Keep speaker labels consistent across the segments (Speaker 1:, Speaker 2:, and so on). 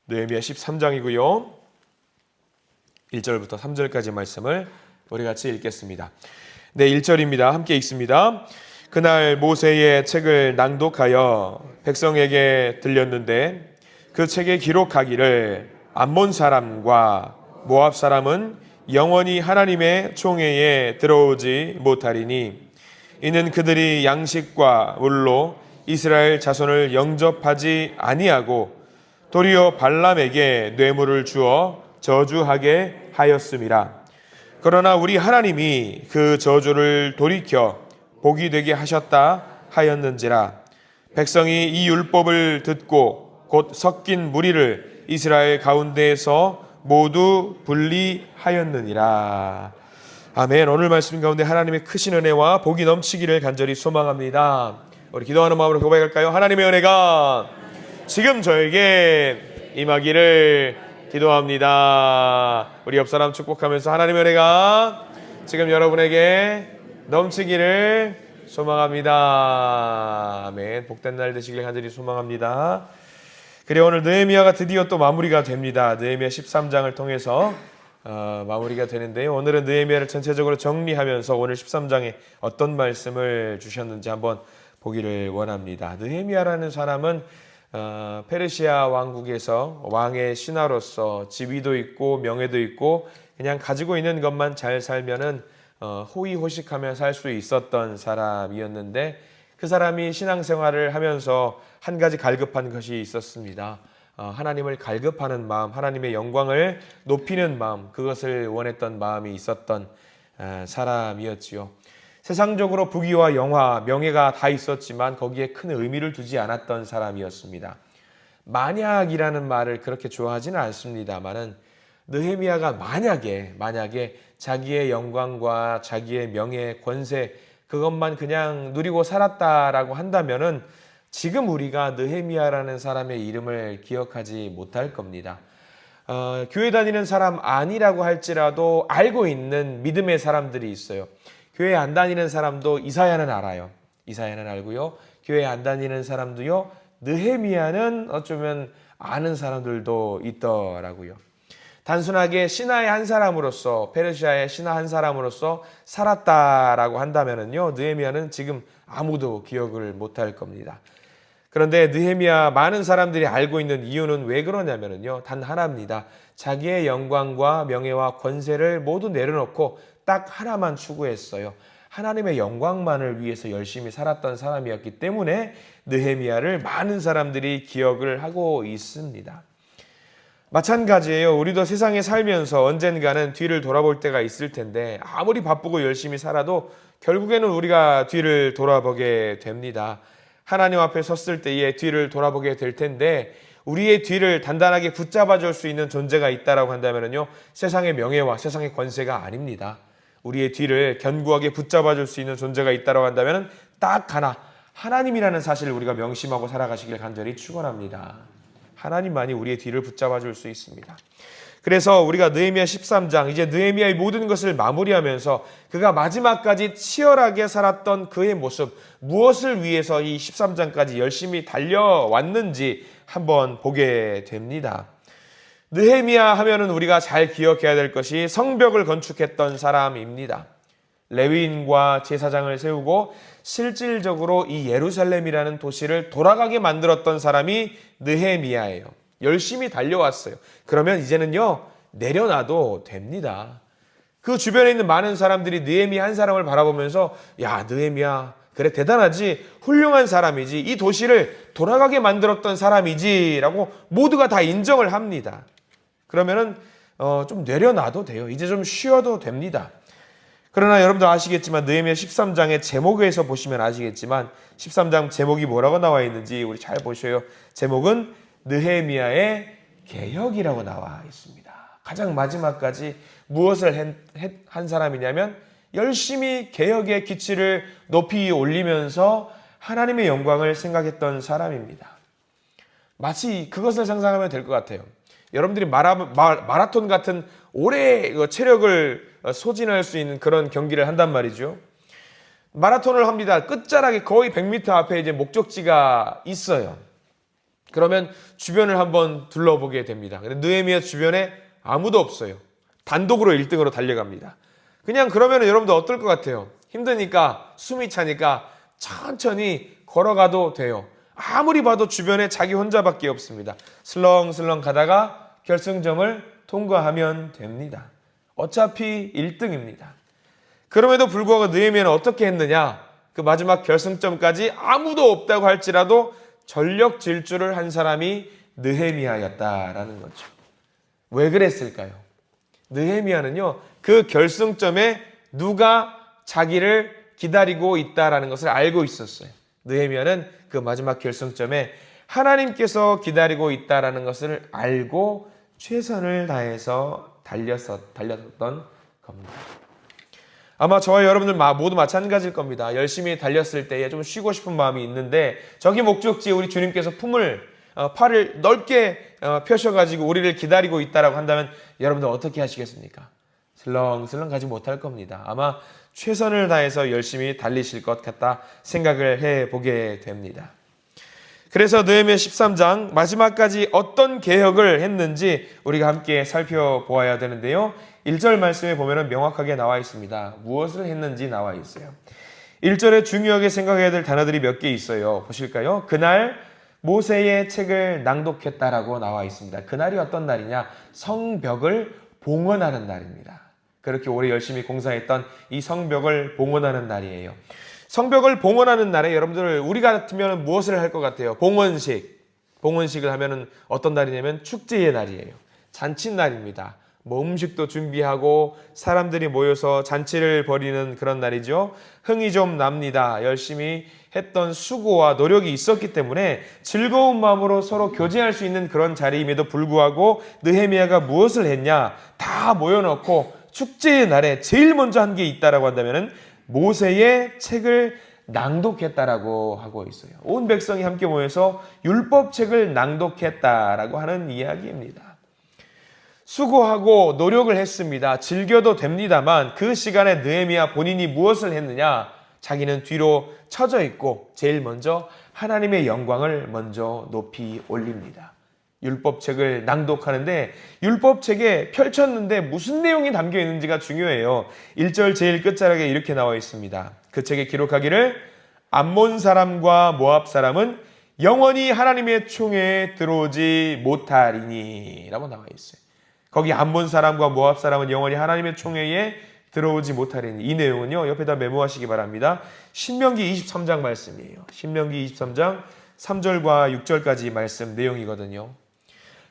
Speaker 1: 느헤미야 13장이고요. 1절부터 3절까지 말씀을 우리 같이 읽겠습니다. 네, 1절입니다. 함께 읽습니다. 그날 모세의 책을 낭독하여 백성에게 들렸는데 그 책에 기록하기를 암몬 사람과 모압 사람은 영원히 하나님의 총회에 들어오지 못하리니 이는 그들이 양식과 물로 이스라엘 자손을 영접하지 아니하고 도리어 발람에게 뇌물을 주어 저주하게 하였음이라. 그러나 우리 하나님이 그 저주를 돌이켜 복이 되게 하셨다 하였는지라. 백성이 이 율법을 듣고 곧 섞인 무리를 이스라엘 가운데에서 모두 분리하였느니라. 아멘. 오늘 말씀 가운데 하나님의 크신 은혜와 복이 넘치기를 간절히 소망합니다. 우리 기도하는 마음으로 고백할까요? 하나님의 은혜가 지금 저에게 임하기를 기도합니다. 우리 옆 사람 축복하면서 하나님의 은혜가 지금 여러분에게 넘치기를 소망합니다. 아멘. 복된 날 되시길 간절히 소망합니다. 그래, 오늘 느헤미야가 드디어 또 마무리가 됩니다. 느헤미야 13장을 통해서 마무리가 되는데요. 오늘은 느헤미야를 전체적으로 정리하면서 오늘 13장에 어떤 말씀을 주셨는지 한번 보기를 원합니다. 느헤미야라는 사람은 페르시아 왕국에서 왕의 신하로서 지위도 있고 명예도 있고 그냥 가지고 있는 것만 잘 살면은 호의호식하며 살 수 있었던 사람이었는데 그 사람이 신앙생활을 하면서 한 가지 갈급한 것이 있었습니다. 하나님을 갈급하는 마음, 하나님의 영광을 높이는 마음, 그것을 원했던 마음이 있었던 사람이었지요. 세상적으로 부귀와 영화, 명예가 다 있었지만 거기에 큰 의미를 두지 않았던 사람이었습니다. 만약이라는 말을 그렇게 좋아하지는 않습니다만은 느헤미야가 만약에 자기의 영광과 자기의 명예, 권세 그것만 그냥 누리고 살았다라고 한다면은 지금 우리가 느헤미야라는 사람의 이름을 기억하지 못할 겁니다. 교회 다니는 사람 아니라고 할지라도 알고 있는 믿음의 사람들이 있어요. 교회 안 다니는 사람도 이사야는 알아요. 이사야는 알고요. 교회 안 다니는 사람도요. 느헤미야는 어쩌면 아는 사람들도 있더라고요. 단순하게 신하의 한 사람으로서, 페르시아의 신하 한 사람으로서 살았다라고 한다면은요, 느헤미야는 지금 아무도 기억을 못할 겁니다. 그런데 느헤미야 많은 사람들이 알고 있는 이유는 왜 그러냐면은요, 단 하나입니다. 자기의 영광과 명예와 권세를 모두 내려놓고 딱 하나만 추구했어요. 하나님의 영광만을 위해서 열심히 살았던 사람이었기 때문에 느헤미야를 많은 사람들이 기억을 하고 있습니다. 마찬가지예요. 우리도 세상에 살면서 언젠가는 뒤를 돌아볼 때가 있을 텐데 아무리 바쁘고 열심히 살아도 결국에는 우리가 뒤를 돌아보게 됩니다. 하나님 앞에 섰을 때에 뒤를 돌아보게 될 텐데 우리의 뒤를 단단하게 붙잡아 줄 수 있는 존재가 있다라고 한다면요, 세상의 명예와 세상의 권세가 아닙니다. 우리의 뒤를 견고하게 붙잡아 줄 수 있는 존재가 있다라고 한다면 딱 하나, 하나님이라는 사실을 우리가 명심하고 살아가시길 간절히 축원합니다. 하나님만이 우리의 뒤를 붙잡아 줄 수 있습니다. 그래서 우리가 느헤미야 13장, 이제 느헤미야의 모든 것을 마무리하면서 그가 마지막까지 치열하게 살았던 그의 모습, 무엇을 위해서 이 13장까지 열심히 달려왔는지 한번 보게 됩니다. 느헤미야 하면은 우리가 잘 기억해야 될 것이 성벽을 건축했던 사람입니다. 레위인과 제사장을 세우고 실질적으로 이 예루살렘이라는 도시를 돌아가게 만들었던 사람이 느헤미야예요. 열심히 달려왔어요. 그러면 이제는요, 내려놔도 됩니다. 그 주변에 있는 많은 사람들이 느헤미야 한 사람을 바라보면서 야, 느헤미야 그래 대단하지, 훌륭한 사람이지, 이 도시를 돌아가게 만들었던 사람이지 라고 모두가 다 인정을 합니다. 그러면은 좀 내려놔도 돼요. 이제 좀 쉬어도 됩니다. 그러나 여러분들 아시겠지만 느헤미야 13장의 제목에서 보시면 아시겠지만 13장 제목이 뭐라고 나와 있는지 우리 잘 보셔요. 제목은 느헤미야의 개혁이라고 나와 있습니다. 가장 마지막까지 무엇을 한 사람이냐면 열심히 개혁의 기치를 높이 올리면서 하나님의 영광을 생각했던 사람입니다. 마치 그것을 상상하면 될 것 같아요. 여러분들이 마라톤 같은 오래 체력을 소진할 수 있는 그런 경기를 한단 말이죠. 마라톤을 합니다. 끝자락에 거의 100m 앞에 이제 목적지가 있어요. 그러면 주변을 한번 둘러보게 됩니다. 근데 느헤미야 주변에 아무도 없어요. 단독으로 1등으로 달려갑니다. 그냥 그러면 여러분들 어떨 것 같아요? 힘드니까, 숨이 차니까 천천히 걸어가도 돼요. 아무리 봐도 주변에 자기 혼자밖에 없습니다. 슬렁슬렁 가다가 결승점을 통과하면 됩니다. 어차피 1등입니다. 그럼에도 불구하고 느헤미야는 어떻게 했느냐? 그 마지막 결승점까지 아무도 없다고 할지라도 전력 질주를 한 사람이 느헤미야였다라는 거죠. 왜 그랬을까요? 느헤미야는요, 그 결승점에 누가 자기를 기다리고 있다라는 것을 알고 있었어요. 느헤미야는 그 마지막 결승점에 하나님께서 기다리고 있다라는 것을 알고 최선을 다해서 달렸던 겁니다. 아마 저와 여러분들 모두 마찬가지일 겁니다. 열심히 달렸을 때에 좀 쉬고 싶은 마음이 있는데 저기 목적지에 우리 주님께서 팔을 넓게 펴셔가지고 우리를 기다리고 있다라고 한다면 여러분들 어떻게 하시겠습니까? 슬렁슬렁 가지 못할 겁니다. 아마 최선을 다해서 열심히 달리실 것 같다 생각을 해보게 됩니다. 그래서 느헤미야 13장 마지막까지 어떤 개혁을 했는지 우리가 함께 살펴보아야 되는데요. 1절 말씀에 보면 명확하게 나와 있습니다. 무엇을 했는지 나와 있어요. 1절에 중요하게 생각해야 될 단어들이 몇 개 있어요. 보실까요? 그날 모세의 책을 낭독했다라고 나와 있습니다. 그날이 어떤 날이냐? 성벽을 봉헌하는 날입니다. 그렇게 오래 열심히 공사했던 이 성벽을 봉헌하는 날이에요. 성벽을 봉헌하는 날에 여러분들 우리 같으면 무엇을 할 것 같아요? 봉헌식을 하면은 어떤 날이냐면 축제의 날이에요. 잔칫날입니다. 음식도 준비하고 사람들이 모여서 잔치를 벌이는 그런 날이죠. 흥이 좀 납니다. 열심히 했던 수고와 노력이 있었기 때문에 즐거운 마음으로 서로 교제할 수 있는 그런 자리임에도 불구하고 느헤미야가 무엇을 했냐? 다 모여놓고 축제의 날에 제일 먼저 한 게 있다라고 한다면은 모세의 책을 낭독했다라고 하고 있어요. 온 백성이 함께 모여서 율법책을 낭독했다라고 하는 이야기입니다. 수고하고 노력을 했습니다. 즐겨도 됩니다만 그 시간에 느헤미야 본인이 무엇을 했느냐? 자기는 뒤로 처져 있고 제일 먼저 하나님의 영광을 먼저 높이 올립니다. 율법책을 낭독하는데 율법책에 펼쳤는데 무슨 내용이 담겨 있는지가 중요해요. 1절 제일 끝자락에 이렇게 나와 있습니다. 그 책에 기록하기를 암몬 사람과 모압 사람은 영원히 하나님의 총회에 들어오지 못하리니 라고 나와 있어요. 거기 암몬 사람과 모압 사람은 영원히 하나님의 총회에 들어오지 못하리니 이 내용은요. 옆에다 메모하시기 바랍니다. 신명기 23장 말씀이에요. 신명기 23장 3절과 6절까지 말씀 내용이거든요.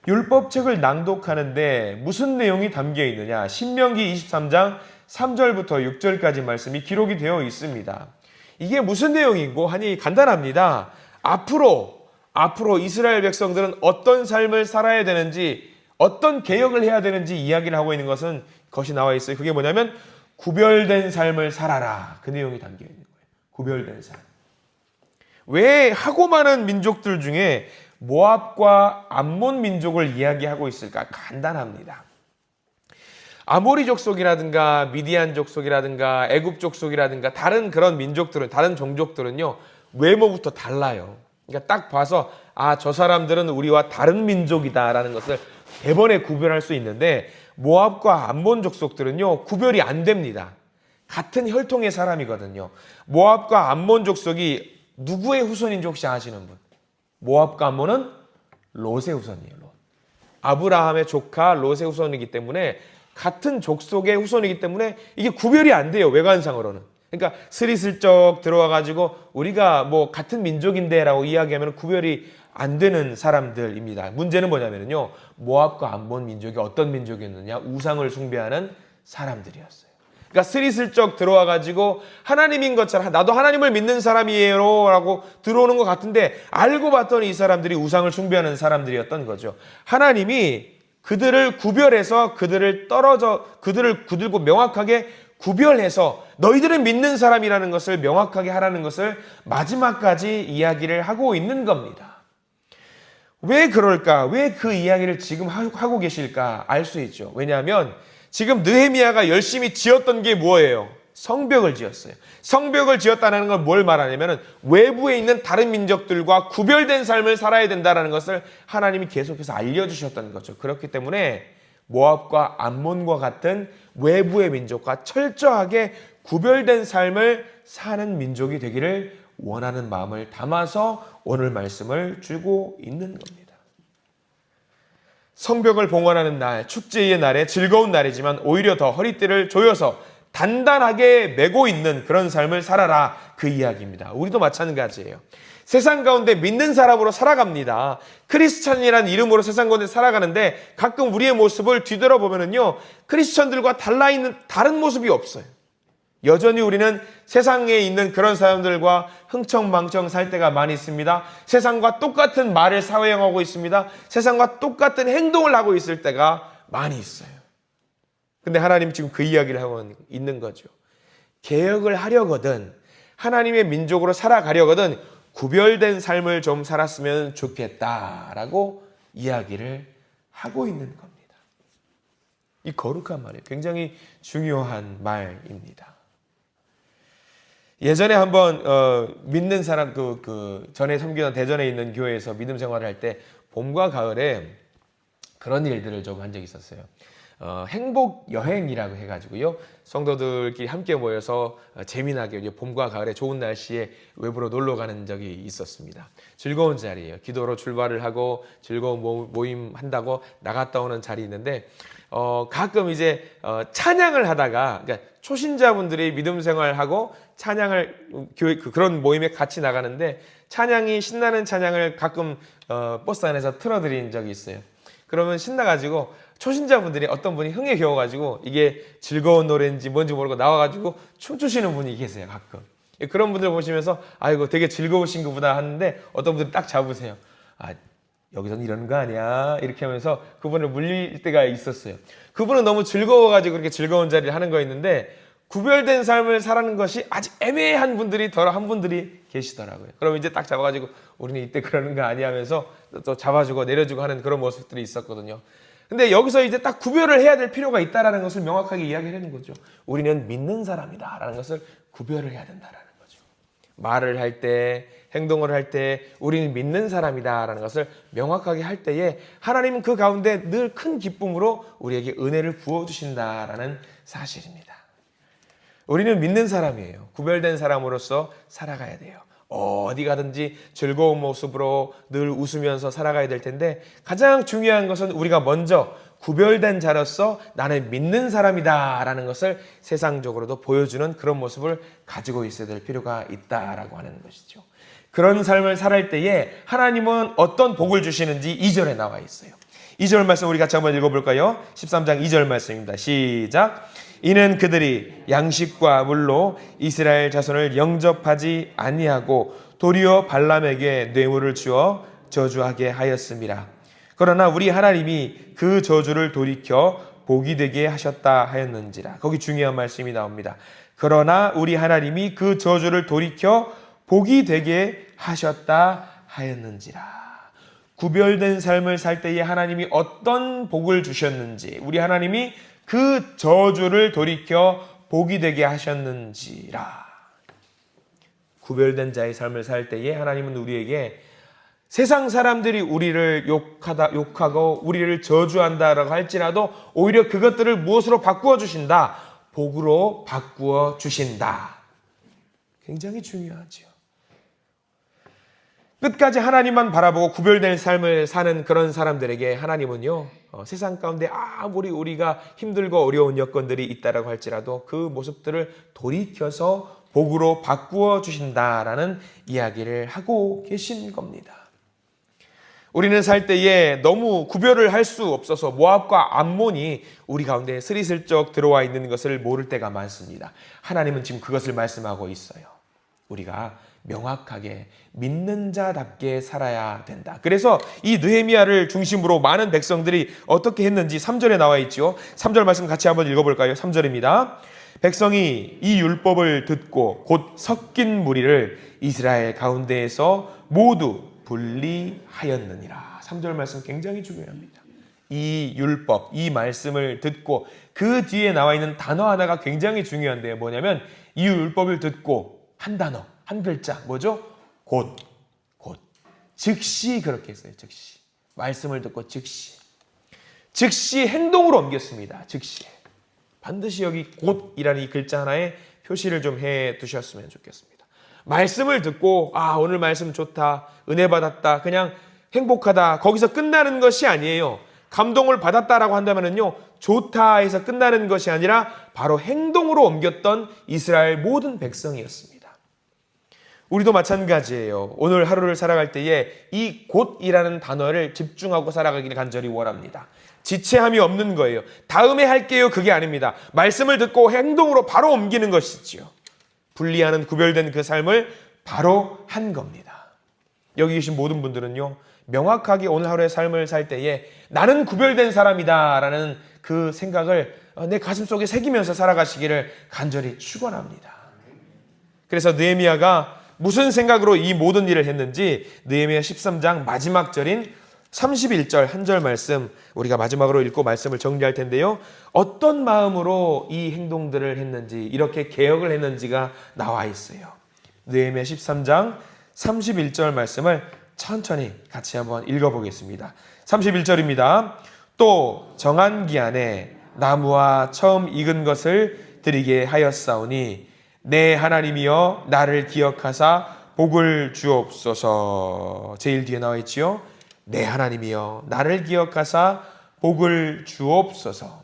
Speaker 1: 율법책을 낭독하는데 무슨 내용이 담겨 있느냐? 신명기 23장 3절부터 6절까지 말씀이 기록이 되어 있습니다. 이게 무슨 내용이고 하니 간단합니다. 앞으로 이스라엘 백성들은 어떤 삶을 살아야 되는지 어떤 개혁을 해야 되는지 이야기를 하고 있는 것이 나와 있어요. 그게 뭐냐면 구별된 삶을 살아라. 그 내용이 담겨 있는 거예요. 구별된 삶. 왜 하고 많은 민족들 중에 모압과 암몬 민족을 이야기하고 있을까? 간단합니다. 아모리 족속이라든가 미디안 족속이라든가 애굽 족속이라든가 다른 그런 민족들은 다른 종족들은요. 외모부터 달라요. 그러니까 딱 봐서 저 사람들은 우리와 다른 민족이다라는 것을 대번에 구별할 수 있는데 모압과 암몬 족속들은요. 구별이 안 됩니다. 같은 혈통의 사람이거든요. 모압과 암몬 족속이 누구의 후손인지 혹시 아시는 분? 모압과 암몬은 롯의 후손이에요. 롯. 아브라함의 조카 롯의 후손이기 때문에 같은 족속의 후손이기 때문에 이게 구별이 안 돼요. 외관상으로는. 그러니까 스리슬쩍 들어와가지고 우리가 뭐 같은 민족인데라고 이야기하면 구별이 안 되는 사람들입니다. 문제는 뭐냐면요. 모압과 암몬 민족이 어떤 민족이었느냐? 우상을 숭배하는 사람들이었어요. 그러니까 스리슬쩍 들어와가지고 하나님인 것처럼 나도 하나님을 믿는 사람이에요 라고 들어오는 것 같은데 알고 봤더니 이 사람들이 우상을 숭배하는 사람들이었던 거죠. 하나님이 그들을 구별해서 그들고 명확하게 구별해서 너희들은 믿는 사람이라는 것을 명확하게 하라는 것을 마지막까지 이야기를 하고 있는 겁니다. 왜 그럴까? 왜 그 이야기를 지금 하고 계실까? 알 수 있죠. 왜냐하면 지금 느헤미야가 열심히 지었던 게 뭐예요? 성벽을 지었어요. 성벽을 지었다는 건 뭘 말하냐면 외부에 있는 다른 민족들과 구별된 삶을 살아야 된다는 것을 하나님이 계속해서 알려주셨다는 거죠. 그렇기 때문에 모압과 암몬과 같은 외부의 민족과 철저하게 구별된 삶을 사는 민족이 되기를 원하는 마음을 담아서 오늘 말씀을 주고 있는 겁니다. 성벽을 봉헌하는 날, 축제의 날에 즐거운 날이지만 오히려 더 허리띠를 조여서 단단하게 메고 있는 그런 삶을 살아라, 그 이야기입니다. 우리도 마찬가지예요. 세상 가운데 믿는 사람으로 살아갑니다. 크리스찬이라는 이름으로 세상 가운데 살아가는데 가끔 우리의 모습을 뒤돌아보면요, 크리스찬들과 달라있는 다른 모습이 없어요. 여전히 우리는 세상에 있는 그런 사람들과 흥청망청 살 때가 많이 있습니다. 세상과 똑같은 말을 사용하고 있습니다. 세상과 똑같은 행동을 하고 있을 때가 많이 있어요. 근데 하나님 지금 그 이야기를 하고 있는 거죠. 개혁을 하려거든, 하나님의 민족으로 살아가려거든 구별된 삶을 좀 살았으면 좋겠다라고 이야기를 하고 있는 겁니다. 이 거룩한 말이에요. 굉장히 중요한 말입니다. 예전에 한번 믿는 사람 전에 섬기던 대전에 있는 교회에서 믿음 생활을 할 때 봄과 가을에 그런 일들을 좀 한 적이 있었어요. 행복 여행이라고 해가지고요, 성도들끼리 함께 모여서 재미나게 이제 봄과 가을에 좋은 날씨에 외부로 놀러 가는 적이 있었습니다. 즐거운 자리예요. 기도로 출발을 하고 즐거운 모임 한다고 나갔다 오는 자리 있는데 가끔 이제 찬양을 하다가, 그러니까 초신자분들이 믿음 생활하고 찬양을 교회 그런 모임에 같이 나가는데 찬양이 신나는 찬양을 가끔 버스 안에서 틀어드린 적이 있어요. 그러면 신나가지고 초신자분들이 어떤 분이 흥에 겨워가지고 이게 즐거운 노래인지 뭔지 모르고 나와가지고 춤추시는 분이 계세요. 가끔 그런 분들 보시면서 아이고 되게 즐거우신 거보다 하는데 어떤 분들이 딱 잡으세요. 아, 여기서는 이러는 거 아니야? 이렇게 하면서 그분을 물릴 때가 있었어요. 그분은 너무 즐거워가지고 그렇게 즐거운 자리를 하는 거였는데 구별된 삶을 살아가는 것이 아직 애매한 분들이 한 분들이 계시더라고요. 그럼 이제 딱 잡아가지고 우리는 이때 그러는 거 아니야 하면서 또 잡아주고 내려주고 하는 그런 모습들이 있었거든요. 근데 여기서 이제 딱 구별을 해야 될 필요가 있다라는 것을 명확하게 이야기를 하는 거죠. 우리는 믿는 사람이다라는 것을 구별을 해야 된다라는 거죠. 말을 할 때, 행동을 할 때 우리는 믿는 사람이다라는 것을 명확하게 할 때에 하나님은 그 가운데 늘 큰 기쁨으로 우리에게 은혜를 부어주신다라는 사실입니다. 우리는 믿는 사람이에요. 구별된 사람으로서 살아가야 돼요. 어디 가든지 즐거운 모습으로 늘 웃으면서 살아가야 될 텐데 가장 중요한 것은 우리가 먼저 구별된 자로서 나는 믿는 사람이다 라는 것을 세상적으로도 보여주는 그런 모습을 가지고 있어야 될 필요가 있다라고 하는 것이죠. 그런 삶을 살할 때에 하나님은 어떤 복을 주시는지 2절에 나와 있어요. 2절 말씀 우리 같이 한번 읽어볼까요? 13장 2절 말씀입니다. 시작. 이는 그들이 양식과 물로 이스라엘 자손을 영접하지 아니하고 도리어 발람에게 뇌물을 주어 저주하게 하였습니다. 그러나 우리 하나님이 그 저주를 돌이켜 복이 되게 하셨다 하였는지라. 거기 중요한 말씀이 나옵니다. 그러나 우리 하나님이 그 저주를 돌이켜 복이 되게 하셨다 하였는지라. 구별된 삶을 살 때에 하나님이 어떤 복을 주셨는지, 우리 하나님이 그 저주를 돌이켜 복이 되게 하셨는지라. 구별된 자의 삶을 살 때에 하나님은 우리에게 세상 사람들이 우리를 욕하고 우리를 저주한다라고 할지라도 오히려 그것들을 무엇으로 바꾸어 주신다? 복으로 바꾸어 주신다. 굉장히 중요하죠. 끝까지 하나님만 바라보고 구별된 삶을 사는 그런 사람들에게 하나님은요, 세상 가운데 아무리 우리가 힘들고 어려운 여건들이 있다라고 할지라도 그 모습들을 돌이켜서 복으로 바꾸어 주신다라는 이야기를 하고 계신 겁니다. 우리는 살 때에 너무 구별을 할 수 없어서 모압과 암몬이 우리 가운데 스리슬쩍 들어와 있는 것을 모를 때가 많습니다. 하나님은 지금 그것을 말씀하고 있어요. 우리가 명확하게 믿는 자답게 살아야 된다. 그래서 이 느헤미야를 중심으로 많은 백성들이 어떻게 했는지 3절에 나와 있죠. 3절 말씀 같이 한번 읽어볼까요? 3절입니다. 백성이 이 율법을 듣고 곧 섞인 무리를 이스라엘 가운데에서 모두 분리하였느니라. 3절 말씀 굉장히 중요합니다. 이 율법, 이 말씀을 듣고 그 뒤에 나와 있는 단어 하나가 굉장히 중요한데요. 뭐냐면 이 율법을 듣고 한 단어, 한 글자, 뭐죠? 곧. 즉시 그렇게 했어요. 즉시. 말씀을 듣고 즉시 행동으로 옮겼습니다. 즉시. 반드시 여기 곧이라는 이 글자 하나에 표시를 좀 해 두셨으면 좋겠습니다. 말씀을 듣고 오늘 말씀 좋다, 은혜 받았다, 그냥 행복하다, 거기서 끝나는 것이 아니에요. 감동을 받았다라고 한다면요, 좋다에서 끝나는 것이 아니라 바로 행동으로 옮겼던 이스라엘 모든 백성이었습니다. 우리도 마찬가지예요. 오늘 하루를 살아갈 때에 이 곧이라는 단어를 집중하고 살아가기를 간절히 원합니다. 지체함이 없는 거예요. 다음에 할게요, 그게 아닙니다. 말씀을 듣고 행동으로 바로 옮기는 것이지요. 분리하는 구별된 그 삶을 바로 한 겁니다. 여기 계신 모든 분들은요, 명확하게 오늘 하루의 삶을 살 때에 나는 구별된 사람이다 라는 그 생각을 내 가슴속에 새기면서 살아가시기를 간절히 축원합니다. 그래서 느헤미야가 무슨 생각으로 이 모든 일을 했는지 느헤미야 13장 마지막 절인 31절 한 절 말씀 우리가 마지막으로 읽고 말씀을 정리할 텐데요. 어떤 마음으로 이 행동들을 했는지, 이렇게 개혁을 했는지가 나와 있어요. 느헤미야 13장 31절 말씀을 천천히 같이 한번 읽어보겠습니다. 31절입니다. 또 정한 기한에 나무와 처음 익은 것을 드리게 하였사오니 내 하나님이여 나를 기억하사 복을 주옵소서. 제일 뒤에 나와 있지요. 내 하나님이여 나를 기억하사 복을 주옵소서.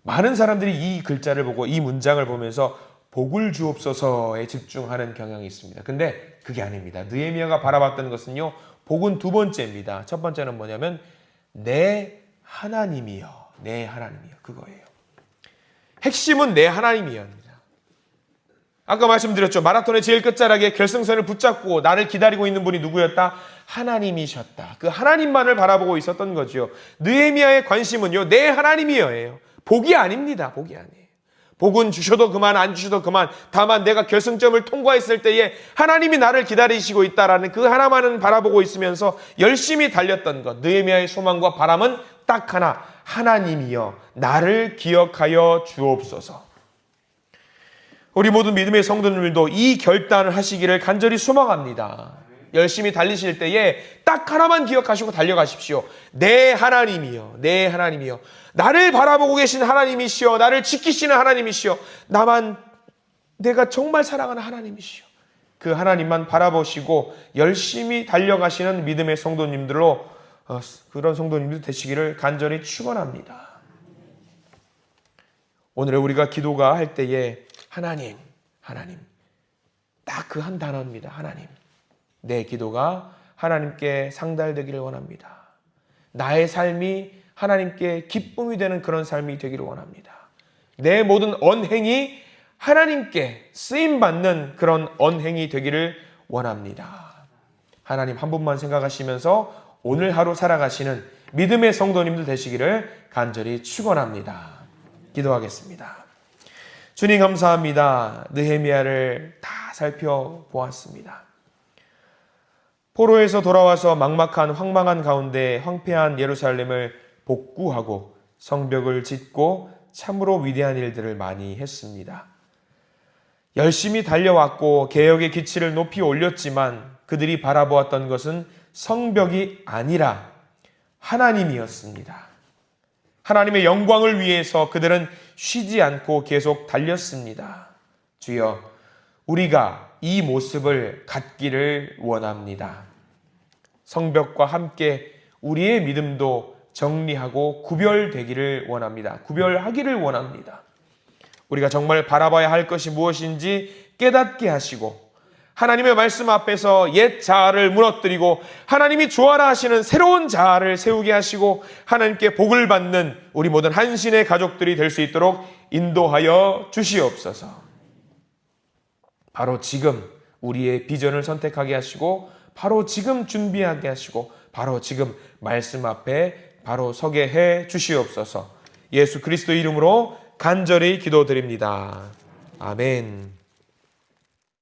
Speaker 1: 많은 사람들이 이 글자를 보고 이 문장을 보면서 복을 주옵소서에 집중하는 경향이 있습니다. 근데 그게 아닙니다. 느헤미야가 바라봤던 것은요, 복은 두 번째입니다. 첫 번째는 뭐냐면 내 하나님이여, 내 하나님이여, 그거예요. 핵심은 내 하나님이여. 아까 말씀드렸죠. 마라톤의 제일 끝자락에 결승선을 붙잡고 나를 기다리고 있는 분이 누구였다? 하나님이셨다. 그 하나님만을 바라보고 있었던 거죠. 느헤미야의 관심은요, 내 하나님이여예요. 복이 아닙니다. 복이 아니에요. 복은 주셔도 그만, 안 주셔도 그만. 다만 내가 결승점을 통과했을 때에 하나님이 나를 기다리시고 있다라는 그 하나만은 바라보고 있으면서 열심히 달렸던 것. 느헤미야의 소망과 바람은 딱 하나. 하나님이여 나를 기억하여 주옵소서. 우리 모든 믿음의 성도님들도 이 결단을 하시기를 간절히 소망합니다. 열심히 달리실 때에 딱 하나만 기억하시고 달려가십시오. 내 하나님이여, 내 하나님이여, 나를 바라보고 계신 하나님이시여, 나를 지키시는 하나님이시여, 나만 내가 정말 사랑하는 하나님이시여, 그 하나님만 바라보시고 열심히 달려가시는 믿음의 성도님들로 그런 성도님들 되시기를 간절히 축원합니다. 오늘 우리가 기도가 할 때에 하나님 딱 그 한 단어입니다. 하나님. 내 기도가 하나님께 상달되기를 원합니다. 나의 삶이 하나님께 기쁨이 되는 그런 삶이 되기를 원합니다. 내 모든 언행이 하나님께 쓰임받는 그런 언행이 되기를 원합니다. 하나님 한 분만 생각하시면서 오늘 하루 살아가시는 믿음의 성도님들 되시기를 간절히 축원합니다. 기도하겠습니다. 주님 감사합니다. 느헤미야를 다 살펴보았습니다. 포로에서 돌아와서 막막한 황망한 가운데 황폐한 예루살렘을 복구하고 성벽을 짓고 참으로 위대한 일들을 많이 했습니다. 열심히 달려왔고 개혁의 기치를 높이 올렸지만 그들이 바라보았던 것은 성벽이 아니라 하나님이었습니다. 하나님의 영광을 위해서 그들은 쉬지 않고 계속 달렸습니다. 주여, 우리가 이 모습을 갖기를 원합니다. 성벽과 함께 우리의 믿음도 정리하고 구별되기를 원합니다. 구별하기를 원합니다. 우리가 정말 바라봐야 할 것이 무엇인지 깨닫게 하시고 하나님의 말씀 앞에서 옛 자아를 무너뜨리고 하나님이 좋아라 하시는 새로운 자아를 세우게 하시고 하나님께 복을 받는 우리 모든 한신의 가족들이 될 수 있도록 인도하여 주시옵소서. 바로 지금 우리의 비전을 선택하게 하시고 바로 지금 준비하게 하시고 바로 지금 말씀 앞에 바로 서게 해 주시옵소서. 예수 그리스도 이름으로 간절히 기도드립니다. 아멘.